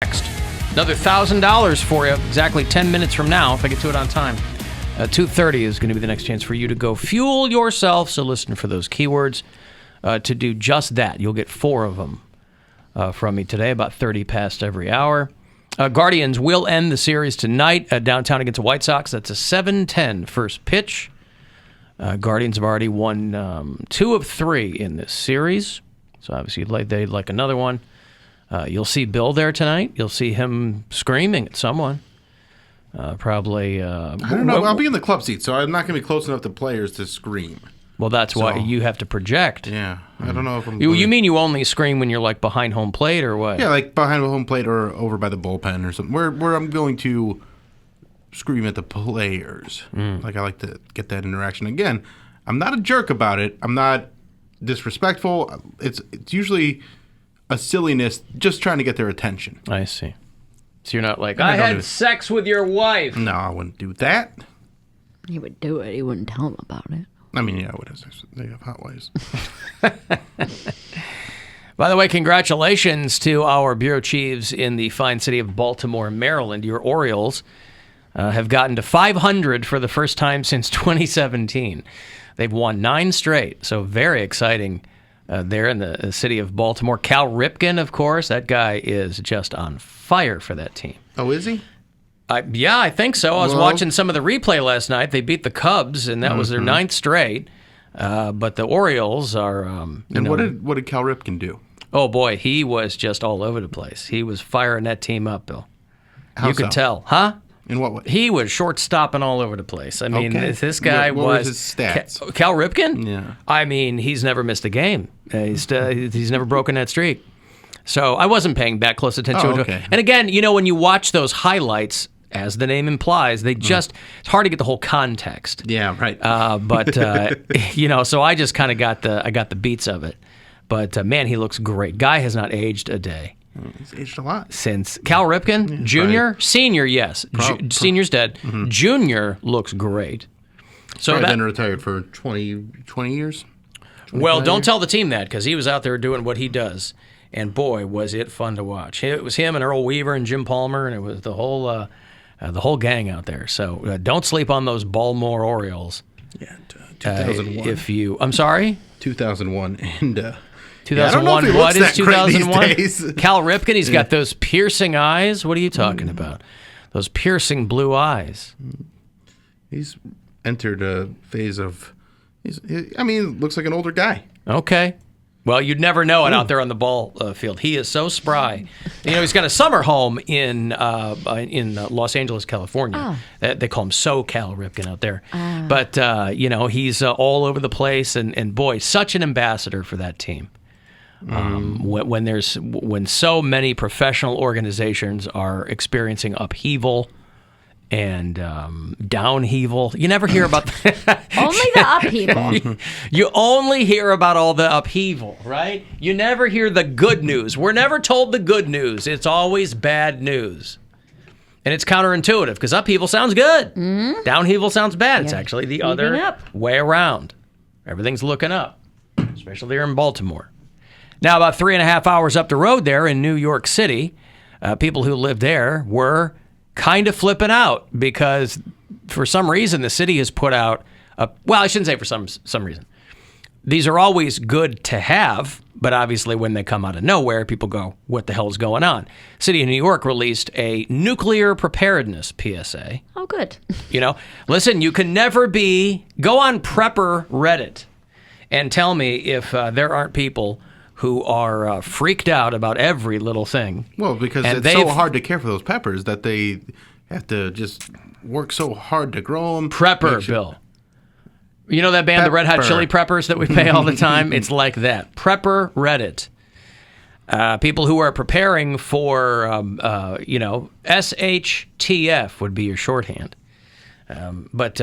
next. Another $1,000 for you exactly 10 minutes from now, if I get to it on time. 2:30 is going to be the next chance for you to go fuel yourself, so listen for those keywords to do just that. You'll get 4 of them from me today, about 30 past every hour. Guardians will end the series tonight downtown against the White Sox. That's a 7:10 first pitch. Guardians have already won 2 of 3 in this series, so obviously they'd like another one. You'll see Bill there tonight. You'll see him screaming at someone. Probably. I don't know. I'll be in the club seat, so I'm not going to be close enough to players to scream. Well, that's why you have to project. Yeah, I don't know if I'm. You mean you only scream when you're like behind home plate or what? Yeah, like behind the home plate or over by the bullpen or something. Where I'm going to scream at the players. Like I like to get that interaction. Again, I'm not a jerk about it. I'm not disrespectful. It's usually a silliness, just trying to get their attention. I see. So you're not like, I had sex with your wife. No, I wouldn't do that. He would do it. He wouldn't tell him about it. I mean, yeah, I would have sex. They have hot wives. By the way, congratulations to our bureau chiefs in the fine city of Baltimore, Maryland. Your Orioles have gotten to 500 for the first time since 2017. They've won 9 straight, so very exciting there in the city of Baltimore. Cal Ripken, of course, that guy is just on fire for that team. Oh, is he? Yeah, I think so. I was watching some of the replay last night. They beat the Cubs, and that was their 9th straight. But the Orioles are... what did Cal Ripken do? Oh, boy, he was just all over the place. He was firing that team up, Bill. How you could tell. Huh? In what way? He was short-stopping all over the place. I mean, this guy what was his stats? Cal Ripken? Yeah. I mean, he's never missed a game. He's never broken that streak. So I wasn't paying that close attention to it. And again, when you watch those highlights, as the name implies, they just, it's hard to get the whole context. Yeah, right. But so I just kind of got the beats of it. But man, he looks great. Guy has not aged a day. He's aged a lot. Since Cal Ripken, Jr., Senior, yes. Senior's dead. Mm-hmm. Junior looks great. So then retired for 20 years? Well, don't tell the team that, because he was out there doing what he does. And boy, was it fun to watch. It was him and Earl Weaver and Jim Palmer, and it was the whole gang out there. So don't sleep on those Baltimore Orioles. Yeah, 2001. I'm sorry? 2001 and 2001. What is 2001? Cal Ripken. He's got those piercing eyes. What are you talking about? Those piercing blue eyes. He's entered a phase of. Looks like an older guy. Okay. Well, you'd never know it out there on the ball field. He is so spry. He's got a summer home in Los Angeles, California. Oh. They call him SoCal Ripken out there. But, he's all over the place. And boy, such an ambassador for that team. When so many professional organizations are experiencing upheaval and downheaval. You never hear about only the upheaval. You only hear about all the upheaval, right? You never hear the good news. We're never told the good news. It's always bad news. And it's counterintuitive because upheaval sounds good. Mm-hmm. Downheaval sounds bad. Yeah. It's actually the other way around. Everything's looking up, especially here in Baltimore. Now, about 3.5 hours up the road there in New York City, people who lived there were kind of flipping out because for some reason the city has put out I shouldn't say for some reason. These are always good to have, but obviously when they come out of nowhere, people go, what the hell is going on? City of New York released a nuclear preparedness PSA. Oh, good. Listen, you can never go on Prepper Reddit and tell me if there aren't people who are freaked out about every little thing. Well, because it's so hard to care for those peppers that they have to just work so hard to grow them. Prepper, Bill. You know that band, the Red Hot Chili Peppers, that we play all the time? It's like that. Prepper Reddit. People who are preparing for, SHTF would be your shorthand. But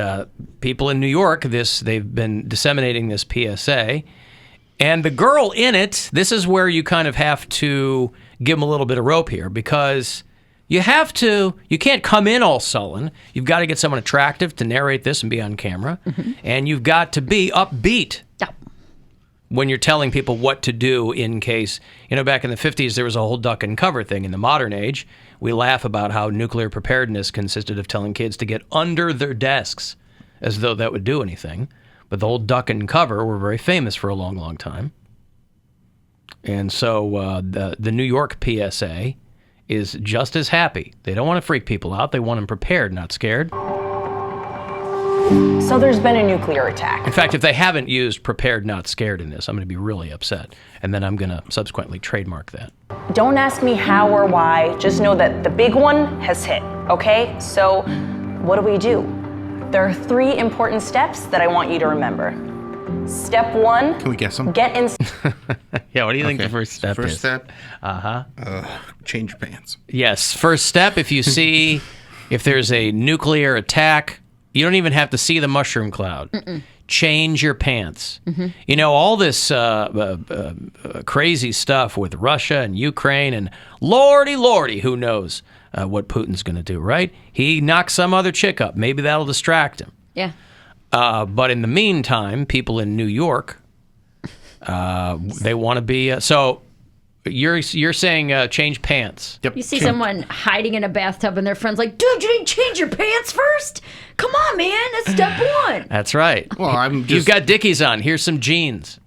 people in New York, they've been disseminating this PSA. And the girl in it, this is where you kind of have to give them a little bit of rope here because you can't come in all sullen. You've got to get someone attractive to narrate this and be on camera. Mm-hmm. And you've got to be upbeat. Yeah. when you're telling people what to do in case, back in the 50s, there was a whole duck and cover thing. In the modern age, we laugh about how nuclear preparedness consisted of telling kids to get under their desks as though that would do anything. But the whole duck and cover were very famous for a long, long time. And so the New York PSA is just as happy. They don't want to freak people out. They want them prepared, not scared. So there's been a nuclear attack. In fact, if they haven't used prepared, not scared in this, I'm going to be really upset. And then I'm going to subsequently trademark that. Don't ask me how or why. Just know that the big one has hit, okay? So what do? There are 3 important steps that I want you to remember. Step 1. Can we guess them? Get in. Yeah, what do you think the first step is? First step? Uh-huh. Change your pants. Yes, first step, if you see, if there's a nuclear attack, you don't even have to see the mushroom cloud. Change your pants. All this crazy stuff with Russia and Ukraine and lordy, who knows what Putin's going to do, right? He knocks some other chick up. Maybe that'll distract him. Yeah. But in the meantime, people in New York, they want to be... so you're saying change pants. Yep. You see someone hiding in a bathtub and their friend's like, dude, you didn't change your pants first? Come on, man. That's step 1. That's right. Well, You've got Dickies on. Here's some jeans.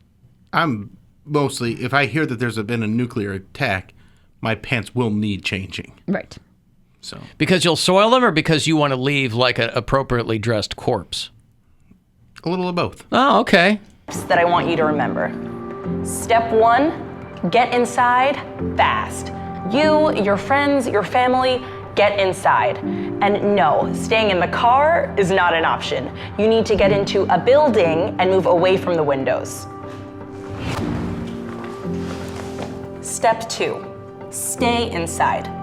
I'm mostly, if I hear that there's been a nuclear attack, my pants will need changing. Right. So Because you'll soil them or because you want to leave like an appropriately dressed corpse? a little of both. Oh, okay. That I want you to remember. Step 1, get inside fast. You, your friends, your family, get inside. And no, staying in the car is not an option. You need to get into a building and move away from the windows. Step 2, stay inside.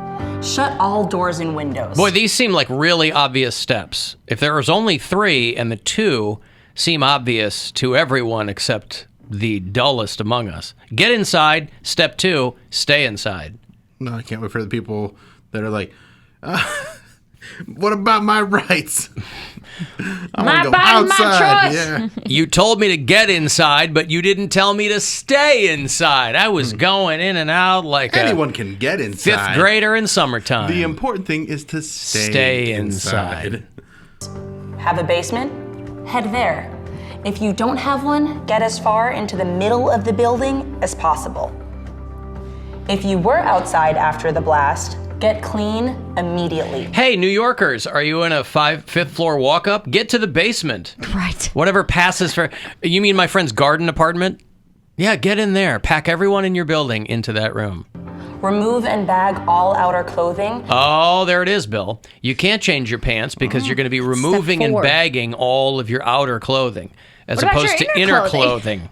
Shut all doors and windows. Boy, these seem like really obvious steps. If there was only 3 and the 2 seem obvious to everyone except the dullest among us. Get inside. Step 2, stay inside. No, I can't wait for the people that are like, what about my rights? I My wanna go body, my outside. choice. Yeah. You told me to get inside, but you didn't tell me to stay inside. I was going in and out like Anyone can get a inside. 5th grader in summertime. The important thing is to Stay inside. Have a basement? Head there. If you don't have one, get as far into the middle of the building as possible. If you were outside after the blast, get clean immediately. Hey, New Yorkers, are you in a 5th floor walk-up? Get to the basement. Right. Whatever passes for... You mean my friend's garden apartment? Yeah, get in there. Pack everyone in your building into that room. Remove and bag all outer clothing. Oh, there it is, Bill. You can't change your pants because you're going to be removing and 4. bagging all of your outer clothing as What about opposed your to inner inner clothing? clothing.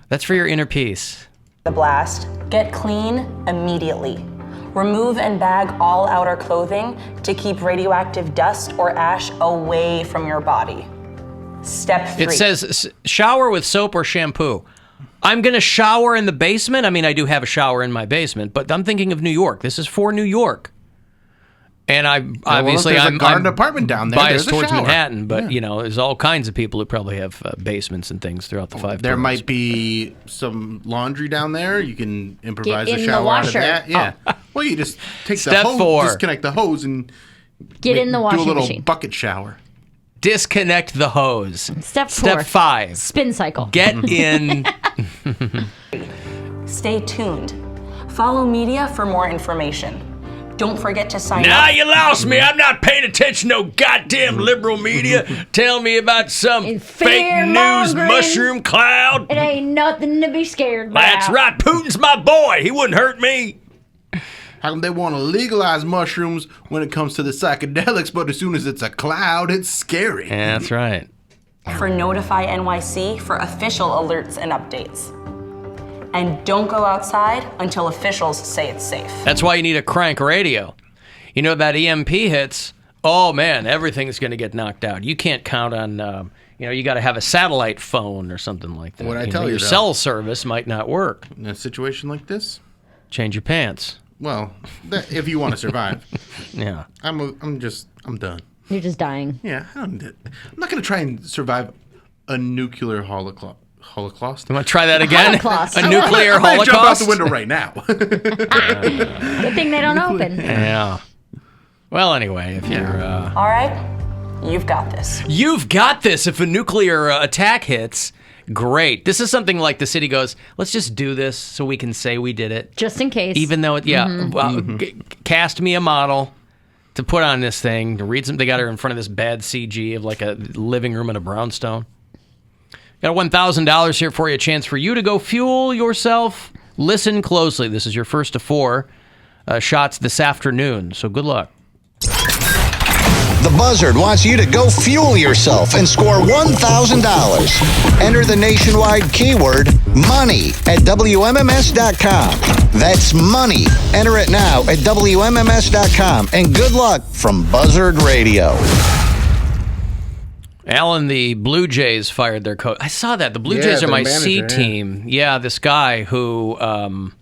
That's for your inner piece. The blast, get clean immediately. Remove and bag all outer clothing to keep radioactive dust or ash away from your body. Step 3. It says shower with soap or shampoo. I'm going to shower in the basement. I mean, I do have a shower in my basement, but I'm thinking of New York. This is for New York. And obviously there's a I'm garden apartment down there. biased There's a towards shower. Manhattan, but there's all kinds of people who probably have basements and things throughout the 5 There boroughs. might be some laundry down there. You can improvise Get a in the shower out of washer. that. Yeah. Well, you just take Step the hose, 4. disconnect the hose, and Get in the do washing a little machine. bucket shower. Disconnect the hose. Step 4. Step 5. Spin cycle. Get in. Stay tuned. Follow media for more information. Don't forget to sign Now up. you lost me. I'm not paying attention to no goddamn liberal media. Tell me about some And fake news fear-mongering. mushroom cloud. It ain't nothing to be scared about. That's right. Putin's my boy. He wouldn't hurt me. How come they want to legalize mushrooms when it comes to the psychedelics, but as soon as it's a cloud, it's scary? Yeah, that's right. For Notify NYC for official alerts and updates. And don't go outside until officials say it's safe. That's why you need a crank radio. You know, that EMP hits, oh man, everything's going to get knocked out. You can't count on, you got to have a satellite phone or something like that. What'd I tell you, Your though? cell service might not work. In a situation like this, Change your pants. well, if you want to survive, Yeah. I'm done. You're just dying. Yeah, I'm not going to try and survive a nuclear Holocaust. You want to try that again? Holocaust. A nuclear I'm gonna jump out holocaust? the window right now. Good thing they don't open. Yeah. Well, anyway, if you're... All right, you've got this. You've got this if a nuclear attack hits. Great. This is something like the city goes, let's just do this so we can say we did it. Just in case. Even though cast me a model to put on this thing, to read some. They got her in front of this bad CG of like a living room in a brownstone. Got $1,000 here for you, a chance for you to go fuel yourself. Listen closely. This is your first of 4 shots this afternoon, so good luck. The Buzzard wants you to go fuel yourself and score $1,000. Enter the nationwide keyword money at WMMS.com. That's money. Enter it now at WMMS.com. And good luck from Buzzard Radio. Alan, the Blue Jays fired their coach. I saw that. The Blue Jays are their my manager, C yeah. team. Yeah, this guy who, and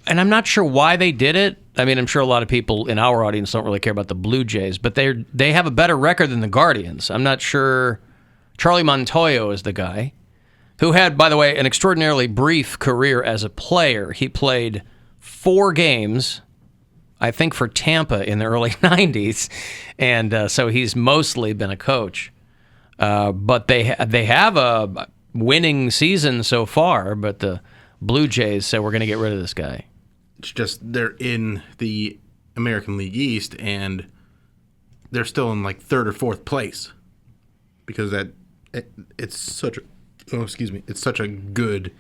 I'm not sure why they did it. I mean, I'm sure a lot of people in our audience don't really care about the Blue Jays, but they have a better record than the Guardians. I'm not sure. Charlie Montoyo is the guy who had, by the way, an extraordinarily brief career as a player. He played 4 games, I think, for Tampa in the early 90s, and so he's mostly been a coach. But they have a winning season so far, but the Blue Jays said, we're going to get rid of this guy. It's just they're in the American League East, and they're still in like 3rd or 4th place because it's such a good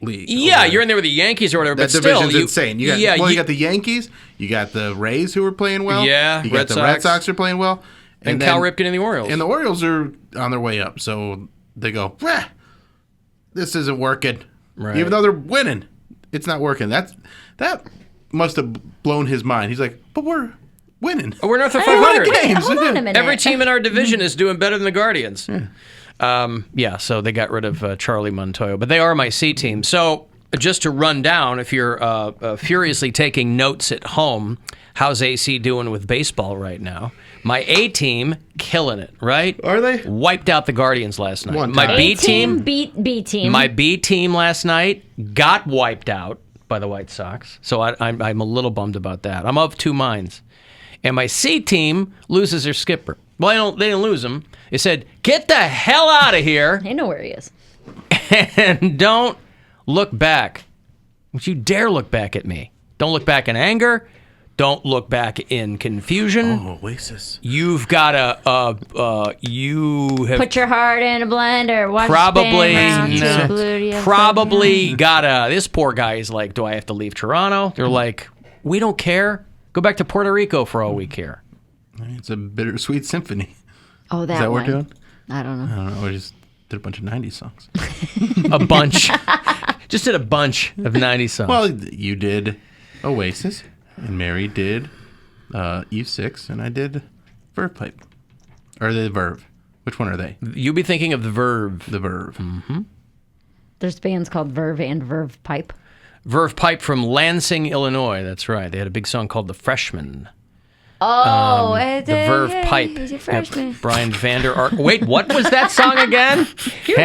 league. Yeah, you're in there with the Yankees or whatever, That but still, division's insane. You got you got the Yankees, you got the Rays who are playing well. Yeah, you got Red the Sox. Red Sox are playing well, and Cal Ripken and the Orioles. And the Orioles are on their way up, so they go, this isn't working. Right. Even though they're winning, it's not working. That must have blown his mind. He's like, but we're winning. We're north of Hey, 500. wait, hold on a minute. Every team in our division is doing better than the Guardians. So they got rid of Charlie Montoyo. But they are my C team. So just to run down, if you're furiously taking notes at home, how's AC doing with baseball right now? My A team, killing it, right? Are they? Wiped out the Guardians last night. One My time. B A team beat B team. My B team last night got wiped out by the White Sox, so I'm a little bummed about that. I'm of 2 minds. And my C team loses their skipper. Well, they didn't lose him. They said, get the hell out of here I know where he is. and don't look back. Don't you dare look back at me. Don't look back in anger. Don't look back in confusion. Oh, Oasis. You've got to, you have Put your heart in a blender. Watch Probably, it spin round to no. the blue to probably gotta. This poor guy is like, do I have to leave Toronto? They're like, we don't care. Go back to Puerto Rico for all we care. It's a bittersweet symphony. Oh, that Is that what one. we're doing? I don't know. I don't know. We just did a bunch of 90s songs. A bunch. Just did a bunch of 90 songs. Well, you did Oasis, and Mary did Eve 6, and I did Verve Pipe. Or the Verve. Which one are they? You be thinking of the Verve. The Verve. There's bands called Verve and Verve Pipe. Verve Pipe from Lansing, Illinois. That's right. They had a big song called The Freshman. Oh, The Verve Pipe. He's a Yep. freshman. Brian Vander Ark. Wait, what was that song again? You're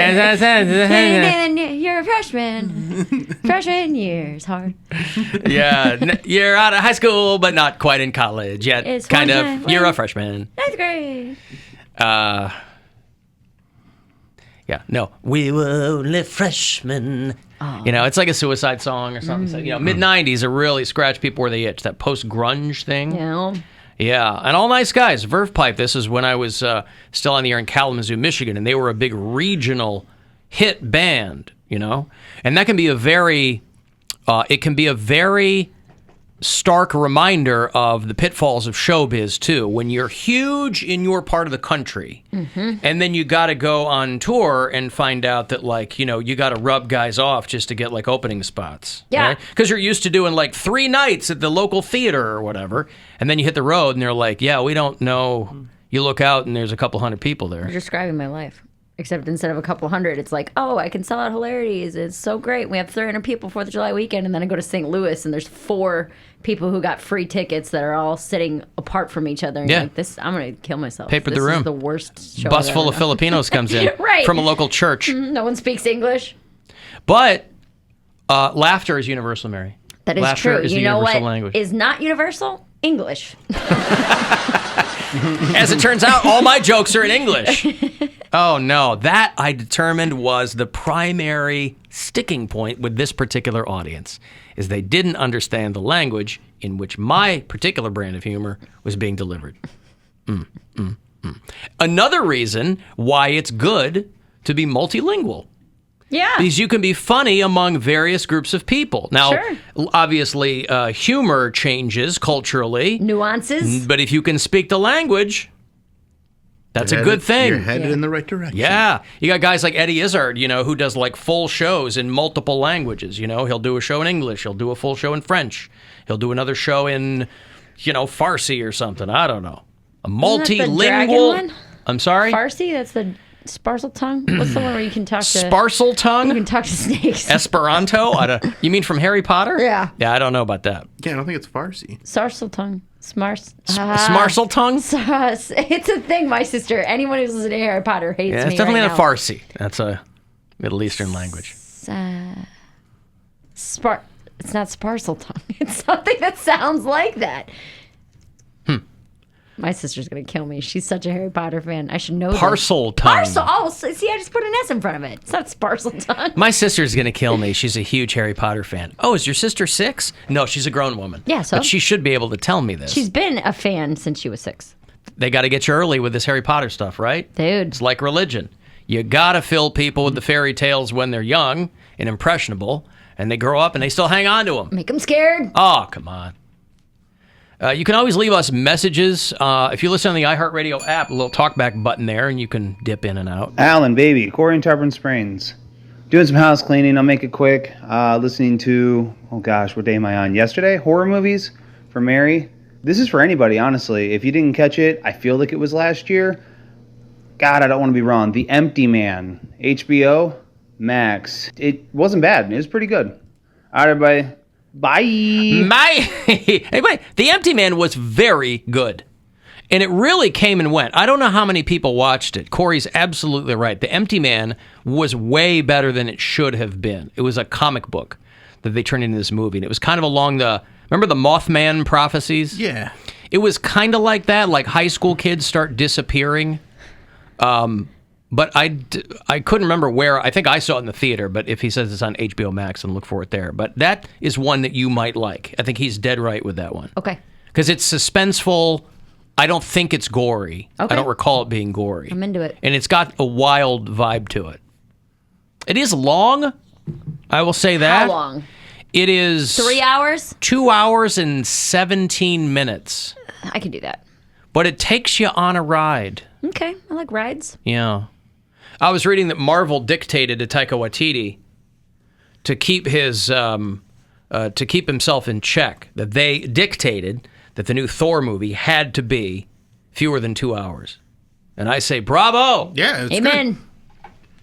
a freshman. Freshman year's hard. Yeah, you're out of high school, but not quite in college yet. It's Kind one of. time You're a when- freshman. Ninth grade. Yeah, no. We were only freshmen. You know, it's like a Suicide song or something. So, you know, mid-'90s are really scratch people where they itch. That post-grunge thing. You know. Yeah, and all nice guys. Verve Pipe, this is when I was still on the air in Kalamazoo, Michigan, and they were a big regional hit band, you know? And that can be a very, stark reminder of the pitfalls of showbiz, too. When you're huge in your part of the country, and then you got to go on tour and find out that, like, you know, you got to rub guys off just to get, like, opening spots. Yeah. Because you're used to doing, like, 3 nights at the local theater or whatever, and then you hit the road, and they're like, yeah, we don't know. You look out, and there's a couple hundred people there. You're describing my life. Except instead of a couple hundred, it's like, oh, I can sell out hilarities. It's so great. We have 300 people 4th of July weekend, and then I go to St. Louis, and there's 4 people who got free tickets that are all sitting apart from each other. And Yeah. you're like, this, I'm going to kill myself. Paper this the room. is the worst show. Bus I've full ever of done. Filipinos comes in Right. from a local church. No one speaks English. But laughter is universal, Mary. That is Laughter true. is You the know universal what language. is not universal? English. As it turns out, all my jokes are in English. Oh, no. That, I determined, was the primary sticking point with this particular audience, is they didn't understand the language in which my particular brand of humor was being delivered. Another reason why it's good to be multilingual. Yeah. Because you can be funny among various groups of people. Now, Sure. obviously, humor changes culturally. Nuances. But if you can speak the language, that's a good thing. You're headed in the right direction. Yeah. You got guys like Eddie Izzard, who does like full shows in multiple languages. He'll do a show in English. He'll do a full show in French. He'll do another show in, Farsi or something. I don't know. A Isn't that the multilingual. dragon one? I'm sorry? Farsi? That's the sparsal tongue? What's the one where you can talk to... Sparsal You tongue? can talk to snakes. Esperanto? You mean from Harry Potter? Yeah. Yeah, I don't know about that. Yeah, I don't think it's Farsi. Sparsal tongue. Smarsal tongue? It's a thing, my sister. Anyone who's listening to Harry Potter hates Yeah, me it's definitely right not now. Farsi. That's a Middle Eastern language. It's not sparsal tongue. It's something that sounds like that. My sister's going to kill me. She's such a Harry Potter fan. I should know this. Parcel tongue. Parcel. Oh, see, I just put an S in front of it. It's not sparsal tongue. My sister's going to kill me. She's a huge Harry Potter fan. Oh, is your sister 6? No, she's a grown woman. Yeah, so? But she should be able to tell me this. She's been a fan since she was 6. They got to get you early with this Harry Potter stuff, right? Dude. It's like religion. You got to fill people with the fairy tales when they're young and impressionable, and they grow up and they still hang on to them. Make them scared. Oh, come on. You can always leave us messages. If you listen on the iHeartRadio app, a little talkback button there, and you can dip in and out. Alan, baby, Corey in Tarpon Springs. Doing some house cleaning. I'll make it quick. Listening to, what day am I on? Yesterday? Horror movies for Mary. This is for anybody, honestly. If you didn't catch it, I feel like it was last year. God, I don't want to be wrong. The Empty Man. HBO Max. It wasn't bad. It was pretty good. All right, everybody. Bye. Hey, wait. The Empty Man was very good. And it really came and went. I don't know how many people watched it. Corey's absolutely right. The Empty Man was way better than it should have been. It was a comic book that they turned into this movie. And it was kind of along remember the Mothman prophecies? Yeah. It was kind of like that, like high school kids start disappearing. But I couldn't remember where. I think I saw it in the theater, but if he says it's on HBO Max, then look for it there. But that is one that you might like. I think he's dead right with that one. Okay. Because it's suspenseful. I don't think it's gory. Okay. I don't recall it being gory. I'm into it. And it's got a wild vibe to it. It is long. I will say that. How long? It is 3 hours? 2 hours and 17 minutes. I can do that. But it takes you on a ride. Okay. I like rides. Yeah. I was reading that Marvel dictated to Taika Waititi to keep himself in check. That they dictated that the new Thor movie had to be fewer than 2 hours. And I say, bravo! Yeah, it's Amen.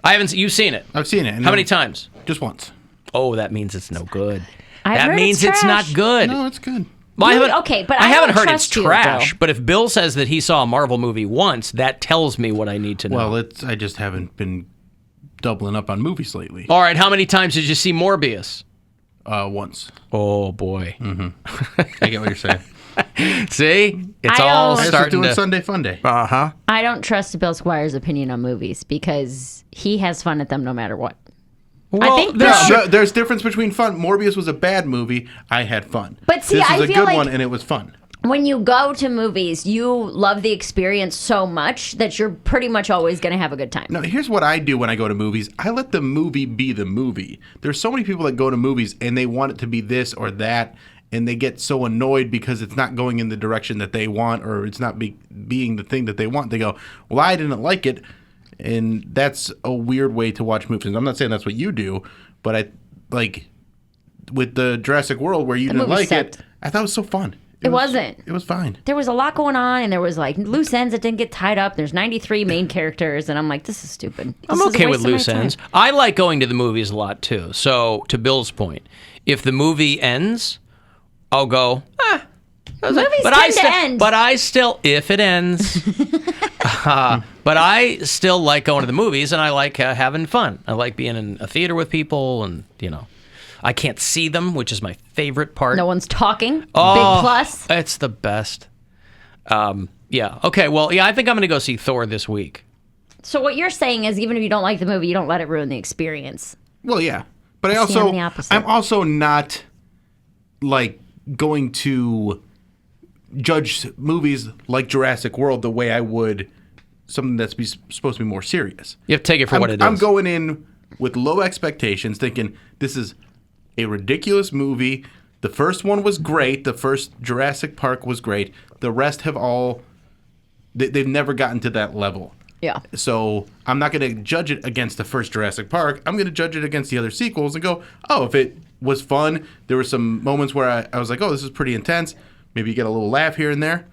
good. You've seen it. I've seen it. How many times? Just once. Oh, that means it's no good. I've That heard means it's it's not trash. good. No, it's good. Well, I Really? haven't, Okay, but I I haven't don't heard it's trust you, trash. Bill. But if Bill says that he saw a Marvel movie once, that tells me what I need to know. Well, I just haven't been doubling up on movies lately. All right, how many times did you see Morbius? Once. Oh, boy. I get what you're saying. See? It's I all don't- I was starting doing to... Sunday Fun Day. Uh-huh. I don't trust Bill Squire's opinion on movies because he has fun at them no matter what. Well, I think There's difference between fun. Morbius was a bad movie. I had fun. But see, this I was a feel good like- one, and it was fun. when you go to movies, you love the experience so much that you're pretty much always going to have a good time. No, here's what I do when I go to movies. I let the movie be the movie. There's so many people that go to movies and they want it to be this or that, and they get so annoyed because it's not going in the direction that they want, or it's not being the thing that they want. They go, well, I didn't like it, and that's a weird way to watch movies. I'm not saying that's what you do, but I like with the Jurassic World where you didn't movie like sucked. it. I thought it was so fun. It wasn't. It was fine. There was a lot going on, and there was like loose ends that didn't get tied up. There's 93 main characters, and I'm like, this is stupid. This I'm is a okay waste with of my loose time. ends. I like going to the movies a lot, too. So, to Bill's point, if the movie ends I'll go, Movies but tend to end. But I still, if it ends, but I still like going to the movies, and I like having fun. I like being in a theater with people, and, I can't see them, which is my favorite part. No one's talking. Oh, Big plus. It's the best. Yeah. Okay, well, I think I'm going to go see Thor this week. So what you're saying is even if you don't like the movie, you don't let it ruin the experience. Well, yeah. But I'm also not, like, going to judge movies like Jurassic World the way I would something that's supposed to be more serious. You have to take it for what it is. I'm going in with low expectations, thinking this is a ridiculous movie. The first one was great. The first Jurassic Park was great. The rest have they've never gotten to that level. Yeah. So I'm not going to judge it against the first Jurassic Park. I'm going to judge it against the other sequels and go, oh, if it was fun, there were some moments where I was like, oh, this is pretty intense. Maybe you get a little laugh here and there.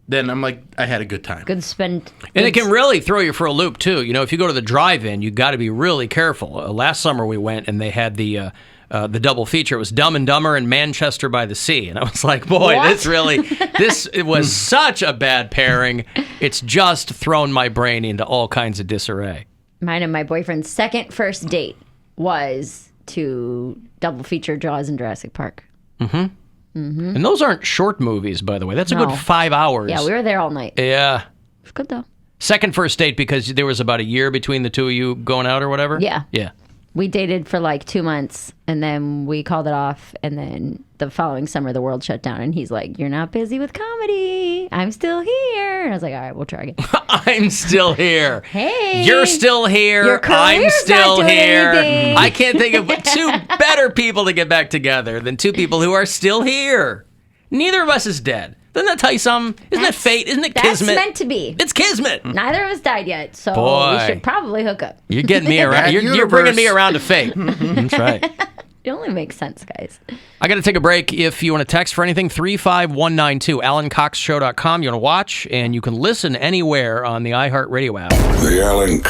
Then I'm like, I had a good time. Good spend. And it can really throw you for a loop, too. If you go to the drive-in, you got to be really careful. Last summer we went, and they had the double feature. It was Dumb and Dumber and Manchester by the Sea. And I was like, boy, it was such a bad pairing. It's just thrown my brain into all kinds of disarray. Mine and my boyfriend's second first date was to double feature Jaws and Jurassic Park. Mm-hmm. Mm-hmm. And those aren't short movies, by the way. That's a good 5 hours. Yeah, we were there all night. Yeah. It was good, though. Second first date because there was about a year between the two of you going out or whatever? Yeah. Yeah. We dated for like 2 months, and then we called it off, and then the following summer, the world shut down, and he's like, you're not busy with comedy. I'm still here. And I was like, all right, we'll try again. I'm still here. Hey. You're still here. Your career's I'm still not doing here. anything. I can't think of two better people to get back together than two people who are still here. Neither of us is dead. Doesn't that tell you something? Isn't that fate? Isn't it kismet? That's meant to be. It's kismet. Neither of us died yet, so Boy. we should probably hook up. You're getting me around. You're bringing me around to fate. That's right. It only makes sense, guys. I got to take a break. If you want to text for anything, 35192, AlanCoxShow.com. You want to watch, and you can listen anywhere on the iHeartRadio app. The Alan